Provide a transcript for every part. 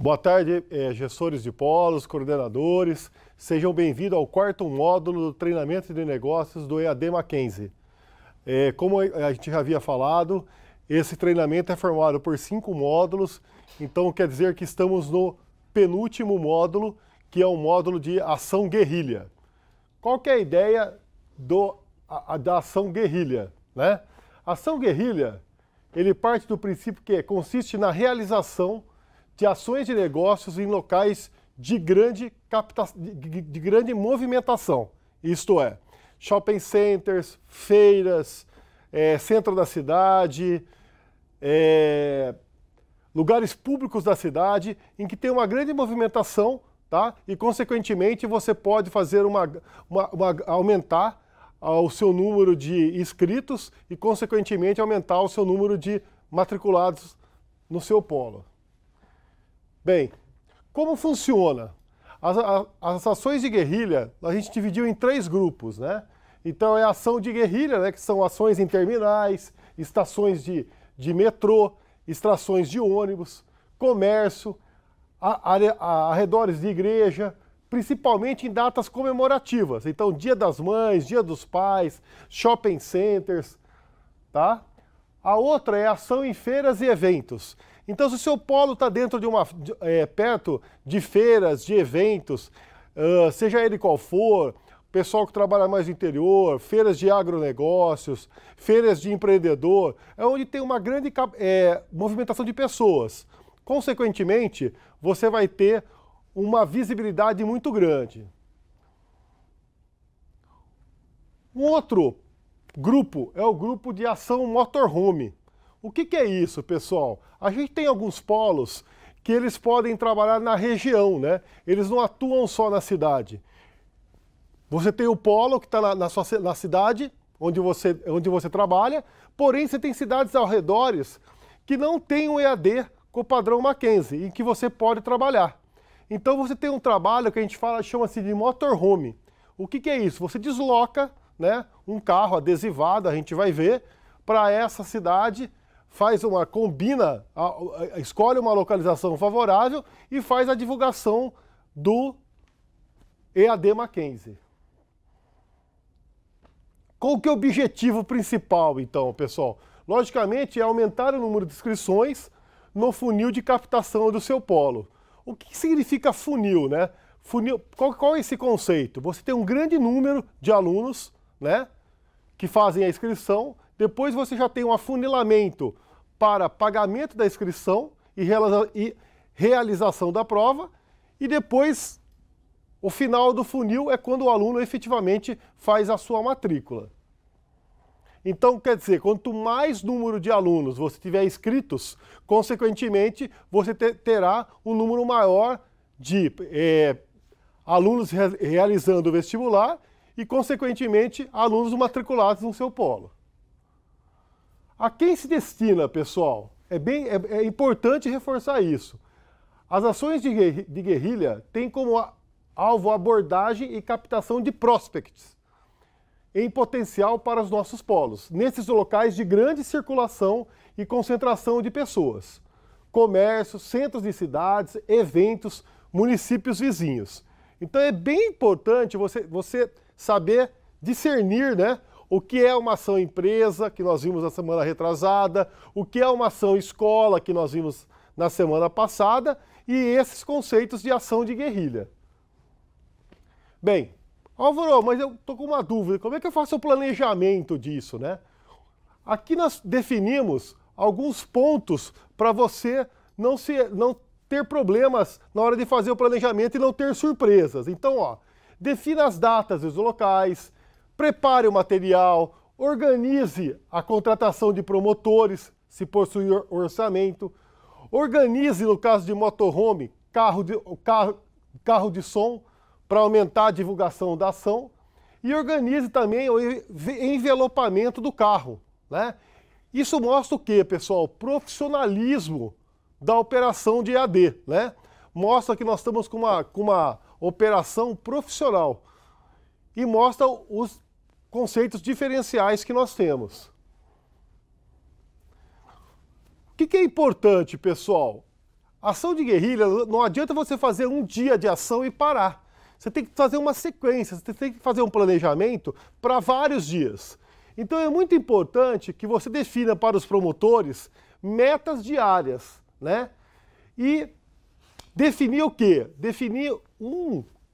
Boa tarde, gestores de polos, coordenadores. Sejam bem-vindos ao quarto módulo do treinamento de negócios do EAD Mackenzie. Como a gente já havia falado, esse treinamento é formado por 5 módulos, então quer dizer que estamos no penúltimo módulo, que é o módulo de ação guerrilha. Qual que é a ideia da ação guerrilha, né? A ação guerrilha, ele parte do princípio que consiste na realização de ações de negócios em locais de grande movimentação. Isto é, shopping centers, feiras, centro da cidade, lugares públicos da cidade em que tem uma grande movimentação, tá? E, consequentemente, você pode fazer aumentar o seu número de inscritos e, consequentemente, aumentar o seu número de matriculados no seu polo. Bem, como funciona? As ações de guerrilha, a gente dividiu em 3 grupos, né? Então é a ação de guerrilha, né, que são ações em terminais, estações de metrô, estações de ônibus, comércio, arredores de igreja, principalmente em datas comemorativas. Então, Dia das Mães, Dia dos Pais, shopping centers, tá? A outra é ação em feiras e eventos. Então, se o seu polo está dentro perto de feiras, de eventos, seja ele qual for, pessoal que trabalha mais no interior, feiras de agronegócios, feiras de empreendedor, é onde tem uma grande movimentação de pessoas. Consequentemente, você vai ter uma visibilidade muito grande. Um outro grupo é o grupo de ação motorhome. O que é isso, pessoal? A gente tem alguns polos que eles podem trabalhar na região, né? Eles não atuam só na cidade. Você tem o polo que está na cidade onde você trabalha, porém você tem cidades ao redor que não tem um EAD com o padrão Mackenzie, em que você pode trabalhar. Então você tem um trabalho que a gente chama-se de motorhome. O que é isso? Você desloca, né, um carro adesivado, a gente vai ver, para essa cidade, escolhe uma localização favorável e faz a divulgação do EAD Mackenzie. Qual que é o objetivo principal, então, pessoal? Logicamente, é aumentar o número de inscrições no funil de captação do seu polo. O que significa funil, né? Funil, qual é esse conceito? Você tem um grande número de alunos, né, que fazem a inscrição, depois você já tem um afunilamento para pagamento da inscrição e realização da prova, e depois o final do funil é quando o aluno efetivamente faz a sua matrícula. Então, quer dizer, quanto mais número de alunos você tiver inscritos, consequentemente, você terá um número maior de alunos realizando o vestibular e, consequentemente, alunos matriculados no seu polo. A quem se destina, pessoal? É importante reforçar isso. As ações de guerrilha têm como alvo abordagem e captação de prospects em potencial para os nossos polos, nesses locais de grande circulação e concentração de pessoas, comércios, centros de cidades, eventos, municípios vizinhos. Então é bem importante você saber discernir, né, o que é uma ação empresa, que nós vimos na semana retrasada, o que é uma ação escola, que nós vimos na semana passada, e esses conceitos de ação de guerrilha. Bem, Álvaro, mas eu estou com uma dúvida, como é que eu faço o planejamento disso, né? Aqui nós definimos alguns pontos para você não ter problemas na hora de fazer o planejamento e não ter surpresas. Então, ó, defina as datas e os locais, prepare o material, organize a contratação de promotores, se possuir orçamento, organize, no caso de motorhome, carro de som, para aumentar a divulgação da ação, e organize também o envelopamento do carro, né? Isso mostra o quê, pessoal? Profissionalismo da operação de EAD, né? Mostra que nós estamos com uma operação profissional e mostra os conceitos diferenciais que nós temos. O que é importante, pessoal? Ação de guerrilha, não adianta você fazer um dia de ação e parar. Você tem que fazer uma sequência, você tem que fazer um planejamento para vários dias. Então é muito importante que você defina para os promotores metas diárias, né? E definir o quê? Definir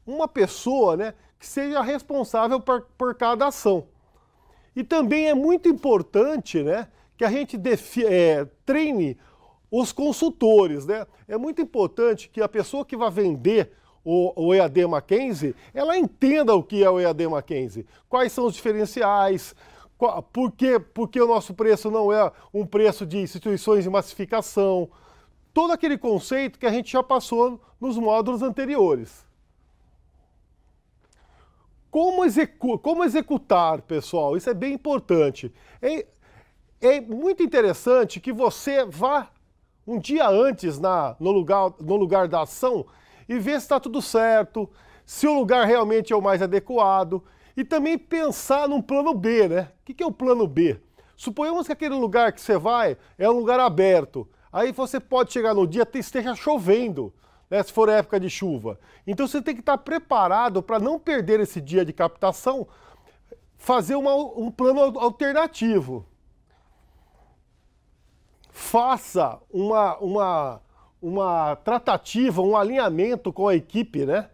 uma pessoa, né, que seja responsável por cada ação. E também é muito importante, né, que a gente treine os consultores, né? É muito importante que a pessoa que vai vender o EAD Mackenzie, ela entenda o que é o EAD Mackenzie, quais são os diferenciais, por que o nosso preço não é um preço de instituições de massificação, todo aquele conceito que a gente já passou nos módulos anteriores. Como executar, pessoal? Isso é bem importante. É muito interessante que você vá um dia antes no lugar da ação e ver se está tudo certo, se o lugar realmente é o mais adequado, e também pensar num plano B, né? O que é o plano B? Suponhamos que aquele lugar que você vai é um lugar aberto, aí você pode chegar no dia que esteja chovendo, né, se for época de chuva. Então você tem que estar preparado para não perder esse dia de captação, fazer um plano alternativo. Faça uma tratativa, um alinhamento com a equipe, né,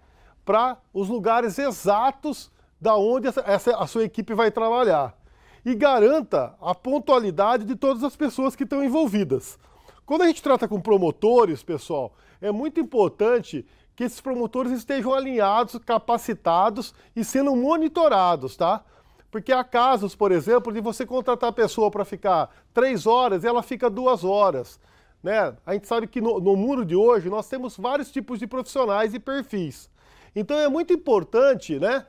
para os lugares exatos da onde a sua equipe vai trabalhar. E garanta a pontualidade de todas as pessoas que estão envolvidas. Quando a gente trata com promotores, pessoal, é muito importante que esses promotores estejam alinhados, capacitados e sendo monitorados, tá? Porque há casos, por exemplo, de você contratar a pessoa para ficar 3 horas e ela fica 2 horas. Né? A gente sabe que no mundo de hoje nós temos vários tipos de profissionais e perfis. Então é muito importante, né,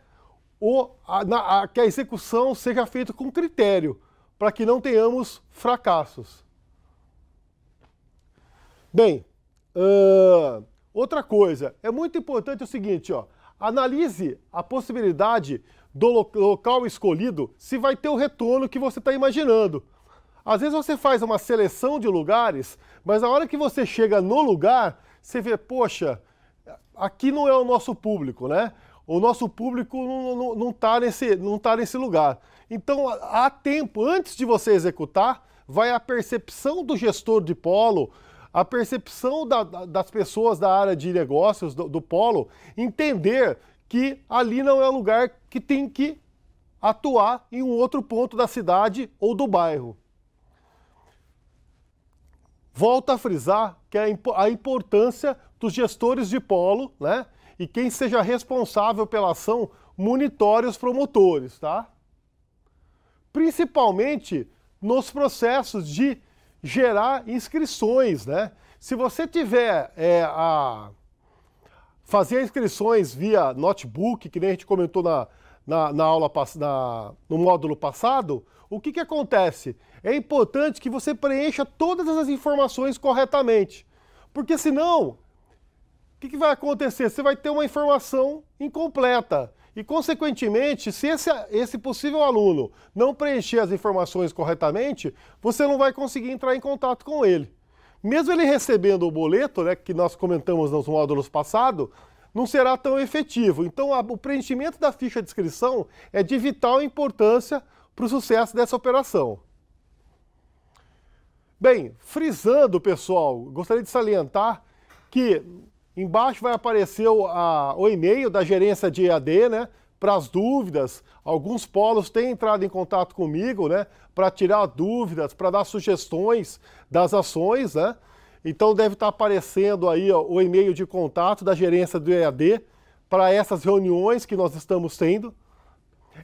que a execução seja feita com critério, para que não tenhamos fracassos. Bem, outra coisa, é muito importante o seguinte, ó, analise a possibilidade do local escolhido se vai ter o retorno que você está imaginando. Às vezes você faz uma seleção de lugares, mas na hora que você chega no lugar, você vê, poxa, aqui não é o nosso público, né? O nosso público não está nesse lugar. Então, há tempo, antes de você executar, vai a percepção do gestor de polo, a percepção das pessoas da área de negócios do polo, entender que ali não é o lugar que tem que atuar em um outro ponto da cidade ou do bairro. Volto a frisar que a importância dos gestores de polo, né? E quem seja responsável pela ação, monitore os promotores, tá? Principalmente nos processos de gerar inscrições, né? Se você tiver fazer inscrições via notebook, que nem a gente comentou na aula no módulo passado, o que acontece? É importante que você preencha todas as informações corretamente, porque senão, o que vai acontecer? Você vai ter uma informação incompleta e, consequentemente, se esse possível aluno não preencher as informações corretamente, você não vai conseguir entrar em contato com ele. Mesmo ele recebendo o boleto, né, que nós comentamos nos módulos passados, não será tão efetivo. Então, o preenchimento da ficha de inscrição é de vital importância para o sucesso dessa operação. Bem, frisando, pessoal, gostaria de salientar que embaixo vai aparecer o e-mail da gerência de EAD, né, para as dúvidas. Alguns polos têm entrado em contato comigo, né, para tirar dúvidas, para dar sugestões das ações, né? Então deve estar aparecendo aí, ó, o e-mail de contato da gerência do EAD para essas reuniões que nós estamos tendo.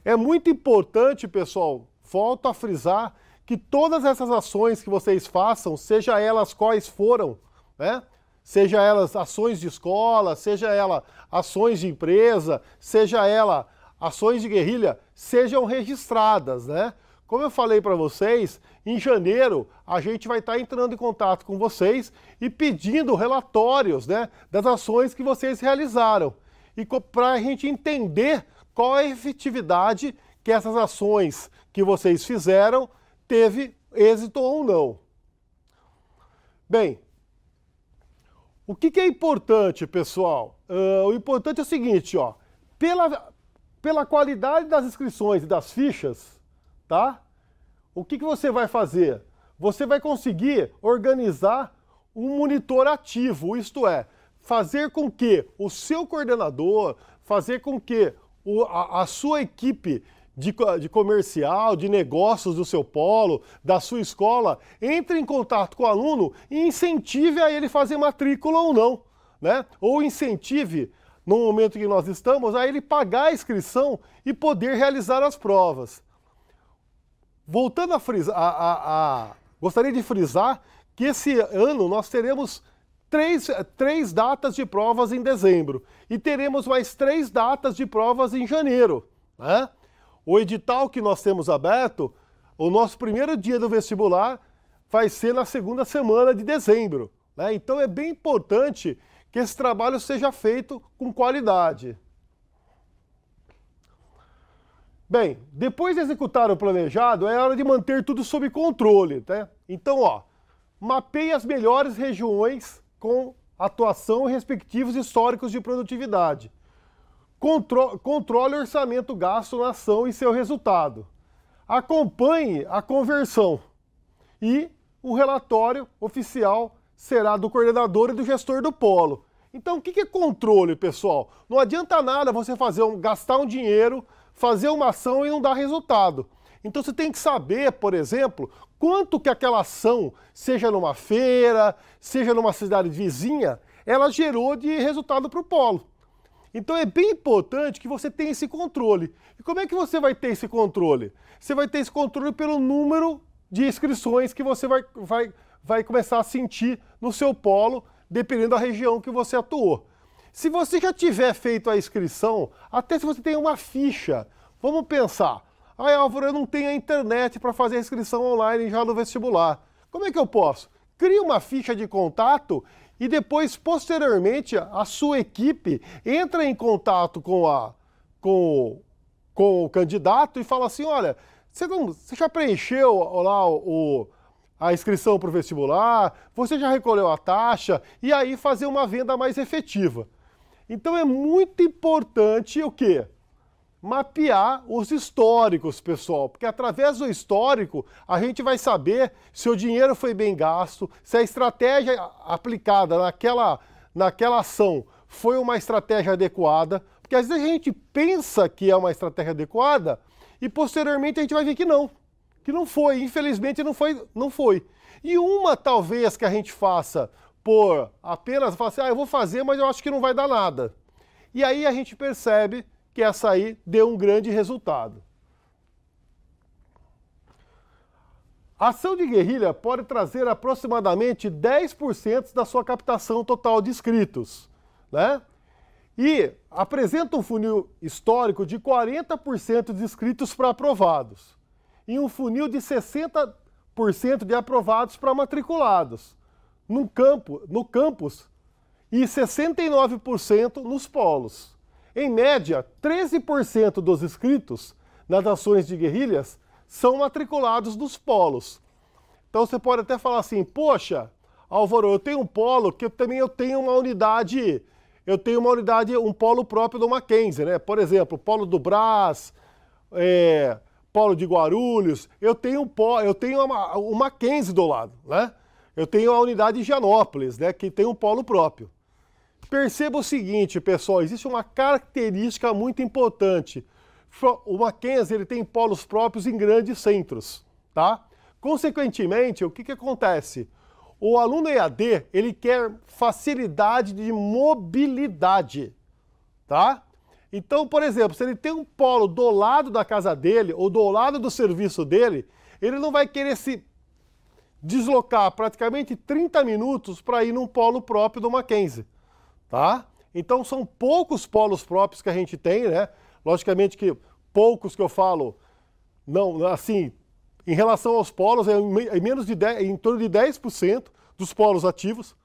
É muito importante, pessoal, volto a frisar, que todas essas ações que vocês façam, seja elas quais foram, né? Seja elas ações de escola, seja ela ações de empresa, seja ela ações de guerrilha, sejam registradas, né? Como eu falei para vocês, em janeiro a gente vai estar entrando em contato com vocês e pedindo relatórios, né, das ações que vocês realizaram. E para a gente entender qual é a efetividade que essas ações que vocês fizeram teve êxito ou não. Bem, O que é importante, pessoal? O importante é o seguinte, ó, pela qualidade das inscrições e das fichas, tá? O que você vai fazer? Você vai conseguir organizar um monitor ativo, isto é, fazer com que o seu coordenador, fazer com que a sua equipe de comercial, de negócios do seu polo, da sua escola, entre em contato com o aluno e incentive a ele fazer matrícula ou não, né? Ou incentive, no momento que nós estamos, a ele pagar a inscrição e poder realizar as provas. Voltando a frisar, gostaria de frisar que esse ano nós teremos três datas de provas em dezembro e teremos mais 3 datas de provas em janeiro, né? O edital que nós temos aberto, o nosso primeiro dia do vestibular vai ser na segunda semana de dezembro, né? Então é bem importante que esse trabalho seja feito com qualidade. Bem, depois de executar o planejado, é hora de manter tudo sob controle, né? Então, ó, mapeie as melhores regiões com atuação e respectivos históricos de produtividade. Controle o orçamento gasto na ação e seu resultado. Acompanhe a conversão. E o relatório oficial será do coordenador e do gestor do polo. Então, o que é controle, pessoal? Não adianta nada você gastar um dinheiro, fazer uma ação e não dar resultado. Então, você tem que saber, por exemplo, quanto que aquela ação, seja numa feira, seja numa cidade vizinha, ela gerou de resultado para o polo. Então é bem importante que você tenha esse controle. E como é que você vai ter esse controle? Você vai ter esse controle pelo número de inscrições que você vai começar a sentir no seu polo, dependendo da região que você atuou. Se você já tiver feito a inscrição, até se você tem uma ficha, vamos pensar, Álvaro, eu não tenho a internet para fazer a inscrição online já no vestibular. Como é que eu posso? Crie uma ficha de contato e depois, posteriormente, a sua equipe entra em contato com o candidato e fala assim, olha, você já preencheu lá a inscrição para o vestibular, você já recolheu a taxa, e aí fazer uma venda mais efetiva. Então é muito importante o quê? Mapear os históricos, pessoal, porque através do histórico a gente vai saber se o dinheiro foi bem gasto, se a estratégia aplicada naquela ação foi uma estratégia adequada, porque às vezes a gente pensa que é uma estratégia adequada e posteriormente a gente vai ver que não foi, infelizmente não foi. E uma talvez que a gente faça por apenas falar assim, eu vou fazer, mas eu acho que não vai dar nada. E aí a gente percebe que essa aí deu um grande resultado. A ação de guerrilha pode trazer aproximadamente 10% da sua captação total de inscritos, né? E apresenta um funil histórico de 40% de inscritos para aprovados e um funil de 60% de aprovados para matriculados no campus e 69% nos polos. Em média, 13% dos inscritos nas ações de guerrilhas são matriculados nos polos. Então você pode até falar assim, poxa, Álvaro, eu tenho um polo que eu tenho uma unidade, um polo próprio do Mackenzie, né? Por exemplo, polo do Brás, polo de Guarulhos, eu tenho o Mackenzie do lado, né? Eu tenho a unidade de Higienópolis, né, que tem um polo próprio. Perceba o seguinte, pessoal, existe uma característica muito importante. O Mackenzie ele tem polos próprios em grandes centros, tá? Consequentemente, o que acontece? O aluno EAD, ele quer facilidade de mobilidade, tá? Então, por exemplo, se ele tem um polo do lado da casa dele ou do lado do serviço dele, ele não vai querer se deslocar praticamente 30 minutos para ir num polo próprio do Mackenzie. Tá? Então são poucos polos próprios que a gente tem, né? Logicamente que poucos que eu falo, não, assim, em relação aos polos, em torno de 10% dos polos ativos,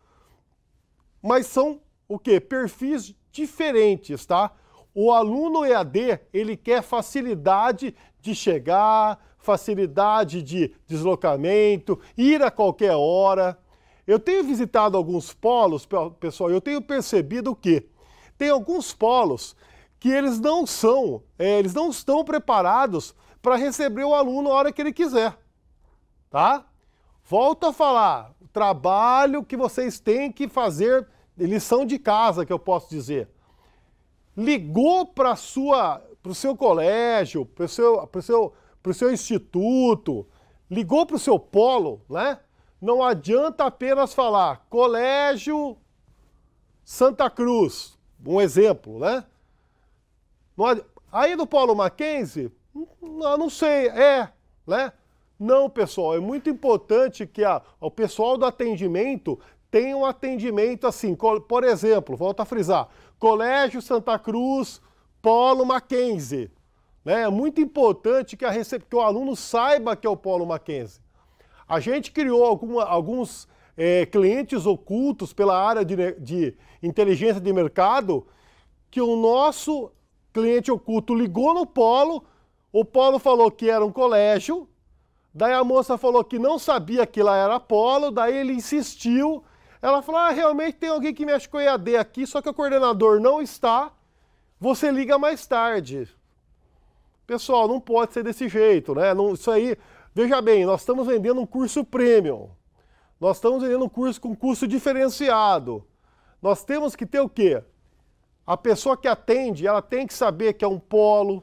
mas são o quê? Perfis diferentes, tá? O aluno EAD, ele quer facilidade de chegar, facilidade de deslocamento, ir a qualquer hora. Eu tenho visitado alguns polos, pessoal, e eu tenho percebido que tem alguns polos que eles não estão preparados para receber o aluno a hora que ele quiser, tá? Volto a falar, o trabalho que vocês têm que fazer, lição de casa, que eu posso dizer. Ligou para o seu colégio, para o seu instituto, ligou para o seu polo, né? Não adianta apenas falar Colégio Santa Cruz, um exemplo, né? Aí do Polo Mackenzie, não sei, né? Não, pessoal, é muito importante que o pessoal do atendimento tenha um atendimento assim, por exemplo, volto a frisar, Colégio Santa Cruz, Polo Mackenzie. Né? É muito importante que o aluno saiba que é o Polo Mackenzie. A gente criou alguns clientes ocultos pela área de inteligência de mercado, que o nosso cliente oculto ligou no Polo, o Polo falou que era um colégio, daí a moça falou que não sabia que lá era Polo, daí ele insistiu, ela falou, realmente tem alguém que mexe com EAD aqui, só que o coordenador não está, você liga mais tarde. Pessoal, não pode ser desse jeito, né? Isso aí, veja bem, nós estamos vendendo um curso premium, nós estamos vendendo um curso com custo diferenciado, nós temos que ter o quê? A pessoa que atende, ela tem que saber que é um polo,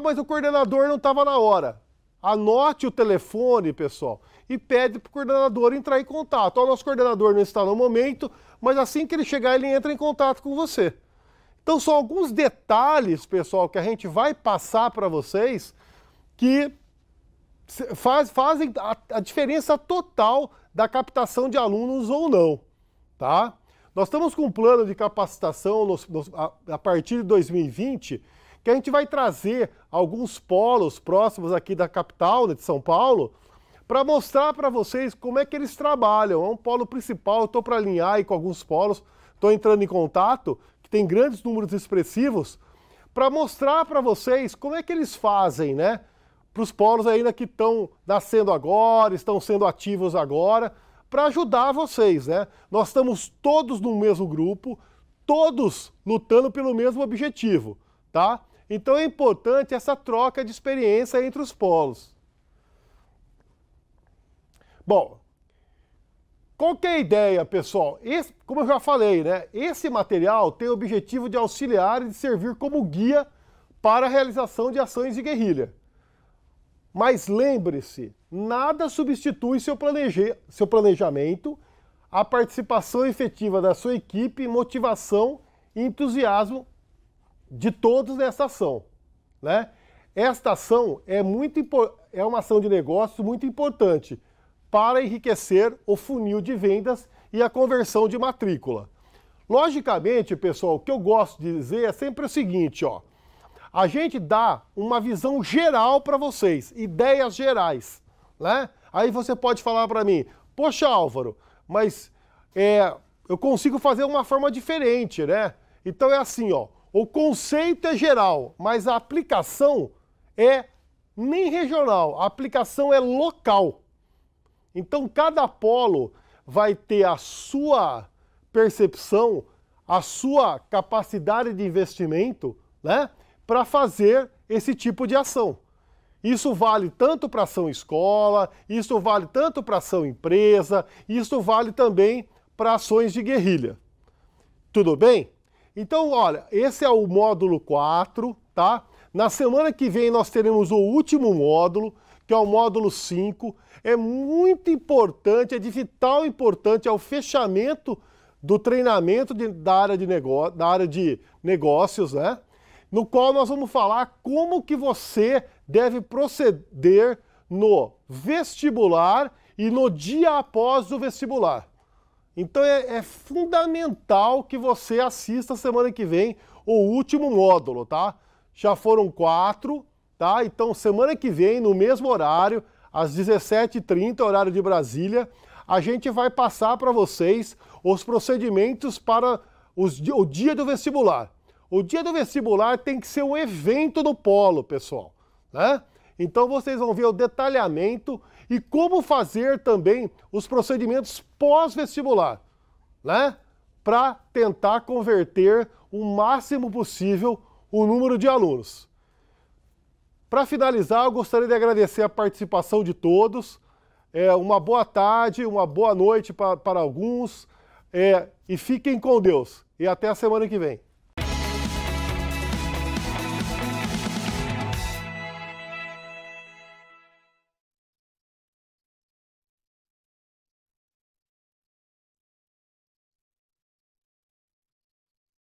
mas o coordenador não estava na hora. Anote o telefone, pessoal, e pede para o coordenador entrar em contato. O nosso coordenador não está no momento, mas assim que ele chegar, ele entra em contato com você. Então são alguns detalhes, pessoal, que a gente vai passar para vocês que fazem a diferença total da captação de alunos ou não, tá? Nós estamos com um plano de capacitação a partir de 2020, que a gente vai trazer alguns polos próximos aqui da capital, de São Paulo, para mostrar para vocês como é que eles trabalham. É um polo principal, eu estou para alinhar aí com alguns polos, estou entrando em contato, que tem grandes números expressivos, para mostrar para vocês como é que eles fazem, né? Para os polos ainda que estão nascendo agora, estão sendo ativos agora, para ajudar vocês, né? Nós estamos todos no mesmo grupo, todos lutando pelo mesmo objetivo, tá? Então é importante essa troca de experiência entre os polos. Bom, qual que é a ideia, pessoal? Como eu já falei, né? Esse material tem o objetivo de auxiliar e de servir como guia para a realização de ações de guerrilha. Mas lembre-se, nada substitui seu planejamento, a participação efetiva da sua equipe, motivação e entusiasmo de todos nessa ação, né? Esta ação é uma ação de negócio muito importante para enriquecer o funil de vendas e a conversão de matrícula. Logicamente, pessoal, o que eu gosto de dizer é sempre o seguinte, ó. A gente dá uma visão geral para vocês, ideias gerais, né? Aí você pode falar para mim, poxa, Álvaro, mas eu consigo fazer uma forma diferente, né? Então é assim, ó, o conceito é geral, mas a aplicação é nem regional, a aplicação é local. Então cada polo vai ter a sua percepção, a sua capacidade de investimento, né? Para fazer esse tipo de ação. Isso vale tanto para ação escola, isso vale tanto para ação empresa, isso vale também para ações de guerrilha. Tudo bem? Então, olha, esse é o módulo 4, tá? Na semana que vem nós teremos o último módulo, que é o módulo 5. É muito importante, é de vital importância, é o fechamento do treinamento da área de negócios, né? No qual nós vamos falar como que você deve proceder no vestibular e no dia após o vestibular. Então é fundamental que você assista semana que vem o último módulo, tá? Já foram 4, tá? Então semana que vem, no mesmo horário, às 17h30, horário de Brasília, a gente vai passar para vocês os procedimentos para o dia do vestibular. O dia do vestibular tem que ser um evento no polo, pessoal, né? Então vocês vão ver o detalhamento e como fazer também os procedimentos pós-vestibular, né? Para tentar converter o máximo possível o número de alunos. Para finalizar, eu gostaria de agradecer a participação de todos. Uma boa tarde, uma boa noite para alguns. E fiquem com Deus. E até a semana que vem.